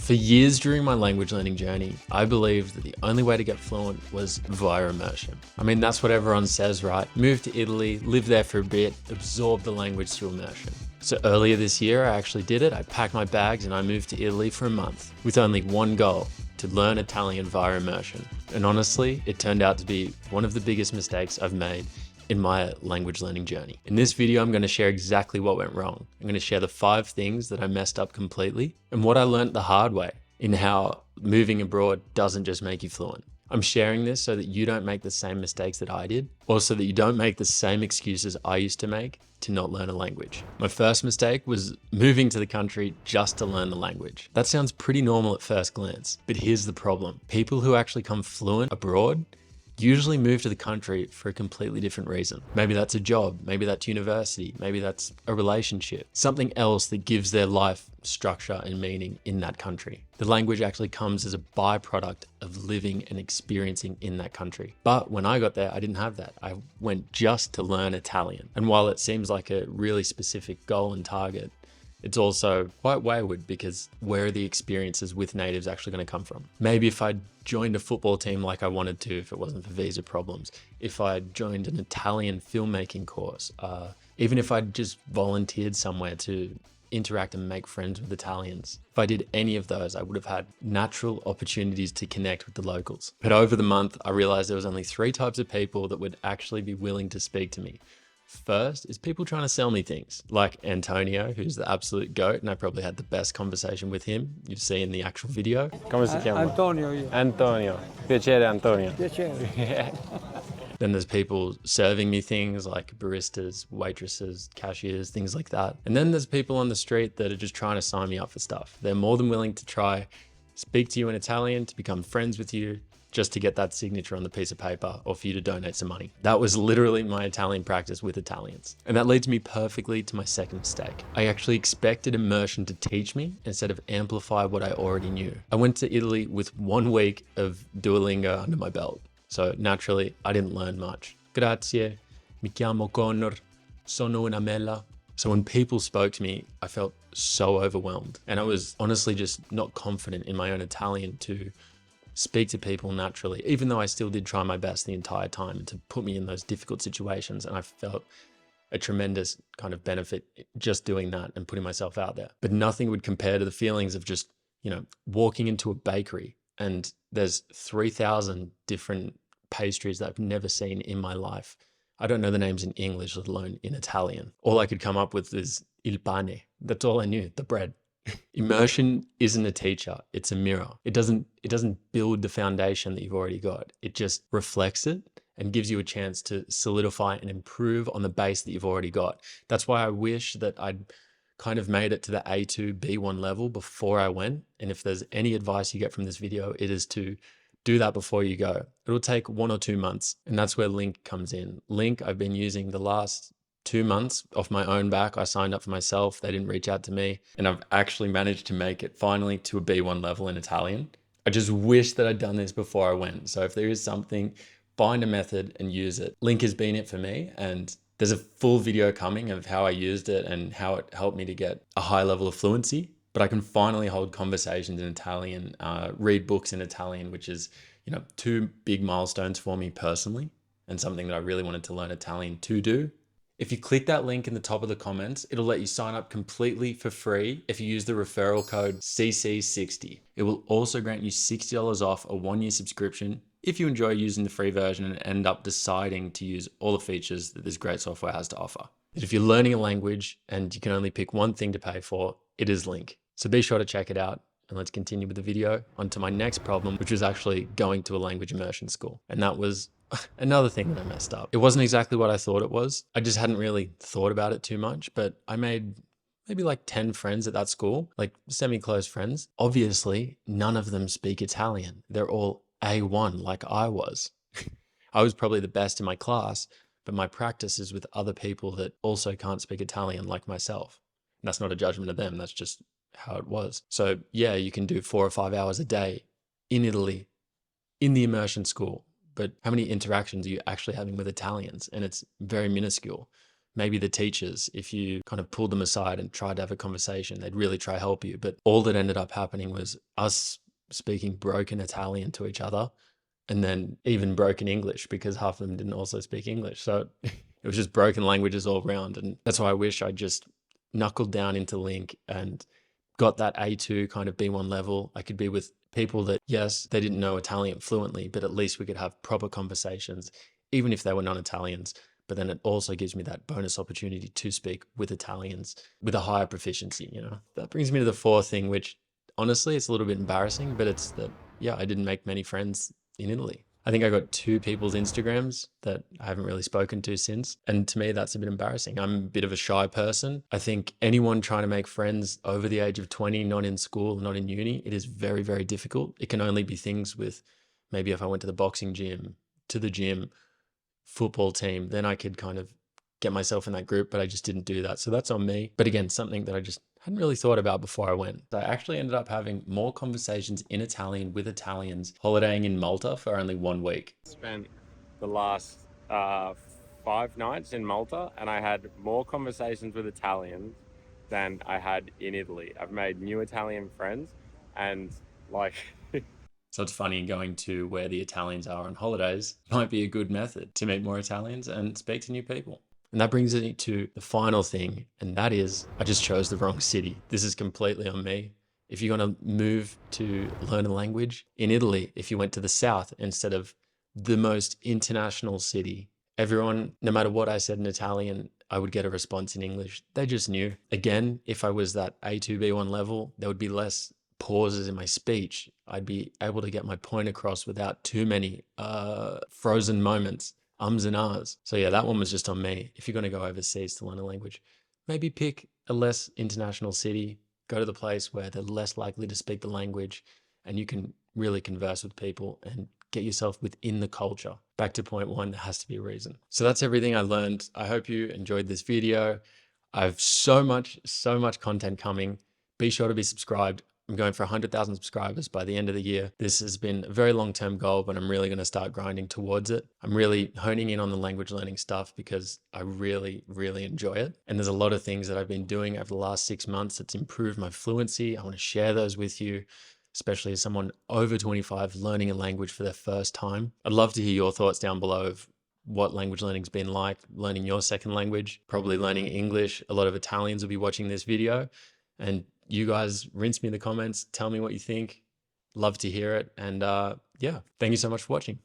For years during my language learning journey, I believed that the only way to get fluent was via immersion. I mean, that's what everyone says, right? Move to Italy, live there for a bit, absorb the language through immersion. So earlier this year, I actually did it. I packed my bags and I moved to Italy for a month with only one goal: to learn Italian via immersion. And honestly, it turned out to be one of the biggest mistakes I've made in my language learning journey. In this video, I'm going to share exactly what went wrong. I'm going to share the 5 things that I messed up completely and what I learned the hard way in how moving abroad doesn't just make you fluent. I'm sharing this so that you don't make the same mistakes that I did, or so that you don't make the same excuses I used to make to not learn a language. My first mistake was moving to the country just to learn the language. That sounds pretty normal at first glance, but here's the problem. People who actually come fluent abroad usually move to the country for a completely different reason. Maybe that's a job, maybe that's university, maybe that's a relationship, something else that gives their life structure and meaning in that country. The language actually comes as a byproduct of living and experiencing in that country. But when I got there, I didn't have that. I went just to learn Italian. And while it seems like a really specific goal and target, it's also quite wayward, because where are the experiences with natives actually going to come from? Maybe if I'd joined a football team like I wanted to, if it wasn't for visa problems, if I'd joined an Italian filmmaking course, even if I'd just volunteered somewhere to interact and make friends with Italians. If I did any of those, I would have had natural opportunities to connect with the locals. But over the month, I realized there was only 3 types of people that would actually be willing to speak to me. First is people trying to sell me things, like Antonio, who's the absolute GOAT, and I probably had the best conversation with him. You'd see in the actual video. Come si chiama? Antonio io. Antonio. Piacere, Antonio. Piacere. Then there's people serving me things like baristas, waitresses, cashiers, things like that. And then there's people on the street that are just trying to sign me up for stuff. They're more than willing to try speak to you in Italian, to become friends with you, just to get that signature on the piece of paper, or for you to donate some money. That was literally my Italian practice with Italians. And that leads me perfectly to my second mistake. I actually expected immersion to teach me instead of amplify what I already knew. I went to Italy with 1 week of Duolingo under my belt. So naturally, I didn't learn much. Grazie, mi chiamo Connor, sono una mela. So when people spoke to me, I felt so overwhelmed. And I was honestly just not confident in my own Italian to speak to people naturally, even though I still did try my best the entire time to put me in those difficult situations. And I felt a tremendous kind of benefit just doing that and putting myself out there. But nothing would compare to the feelings of just, walking into a bakery and there's 3,000 different pastries that I've never seen in my life. I don't know the names in English, let alone in Italian. All I could come up with is il pane. That's all I knew, the bread. Immersion isn't a teacher, it's a mirror. It doesn't build the foundation that you've already got. It just reflects it and gives you a chance to solidify and improve on the base that you've already got. That's why I wish that I'd kind of made it to the A2, B1 level before I went. And if there's any advice you get from this video, it is to do that before you go. It'll take 1 or 2 months, and that's where LingQ comes in. LingQ I've been using the last 2 months off my own back. I signed up for myself. They didn't reach out to me. And I've actually managed to make it finally to a B1 level in Italian. I just wish that I'd done this before I went. So if there is something, find a method and use it. LingQ has been it for me. And there's a full video coming of how I used it and how it helped me to get a high level of fluency. But I can finally hold conversations in Italian, read books in Italian, which is, 2 big milestones for me personally, and something that I really wanted to learn Italian to do. If you click that link in the top of the comments, it'll let you sign up completely for free if you use the referral code CC60. It will also grant you $60 off a 1-year subscription if you enjoy using the free version and end up deciding to use all the features that this great software has to offer. But if you're learning a language and you can only pick one thing to pay for, it is LingQ. So be sure to check it out. And let's continue with the video onto my next problem, which was actually going to a language immersion school. And that was another thing that I messed up. It wasn't exactly what I thought it was. I just hadn't really thought about it too much, but I made maybe like 10 friends at that school, like semi-close friends. Obviously, none of them speak Italian. They're all A1 like I was. I was probably the best in my class, but my practice is with other people that also can't speak Italian like myself. And that's not a judgment of them. That's just how it was. So yeah, you can do 4 or 5 hours a day in Italy, in the immersion school, but how many interactions are you actually having with Italians? And it's very minuscule. maybe the teachers, if you kind of pulled them aside and tried to have a conversation, they'd really try help you. But all that ended up happening was us speaking broken Italian to each other, and then even broken English, because half of them didn't also speak English. So it was just broken languages all around. And that's why I wish I just knuckled down into LingQ and got that A2 kind of B1 level. I could be with people that, yes, they didn't know Italian fluently, but at least we could have proper conversations, even if they were non-Italians. But then it also gives me that bonus opportunity to speak with Italians with a higher proficiency, you know? That brings me to the fourth thing, which honestly, it's a little bit embarrassing, but it's that, yeah, I didn't make many friends in Italy. I think I got 2 people's Instagrams that I haven't really spoken to since. And to me, that's a bit embarrassing. I'm a bit of a shy person. I think anyone trying to make friends over the age of 20, not in school, not in uni, it is very, very difficult. It can only be things with maybe if I went to the boxing gym, to the gym, football team, then I could kind of get myself in that group, but I just didn't do that. So that's on me. But again, something that I just hadn't really thought about before I went. I actually ended up having more conversations in Italian with Italians holidaying in Malta for only 1 week. Spent the last 5 nights in Malta, and I had more conversations with Italians than I had in Italy. I've made new Italian friends, and like So it's funny, going to where the Italians are on holidays might be a good method to meet more Italians and speak to new people. And that brings me to the final thing, and that is I just chose the wrong city. This is completely on me. If you're going to move to learn a language in Italy, if you went to the south instead of the most international city, everyone, no matter what I said in Italian, I would get a response in English. They just knew. Again, if I was that A2, B1 level, there would be less pauses in my speech. I'd be able to get my point across without too many frozen moments, ums and ahs. So yeah, that one was just on me. If you're going to go overseas to learn a language, maybe pick a less international city, go to the place where they're less likely to speak the language and you can really converse with people and get yourself within the culture. Back to point 1, there has to be a reason. So that's everything I learned. I hope you enjoyed this video. I have so much content coming. Be sure to be subscribed. I'm going for 100,000 subscribers by the end of the year. This has been a very long-term goal, but I'm really going to start grinding towards it. I'm really honing in on the language learning stuff because I really, really enjoy it. And there's a lot of things that I've been doing over the last 6 months that's improved my fluency. I want to share those with you, especially as someone over 25 learning a language for their first time. I'd love to hear your thoughts down below of what language learning's been like, learning your second language, probably learning English. A lot of Italians will be watching this video, and you guys rinse me in the comments, tell me what you think. Love to hear it. And yeah, thank you so much for watching.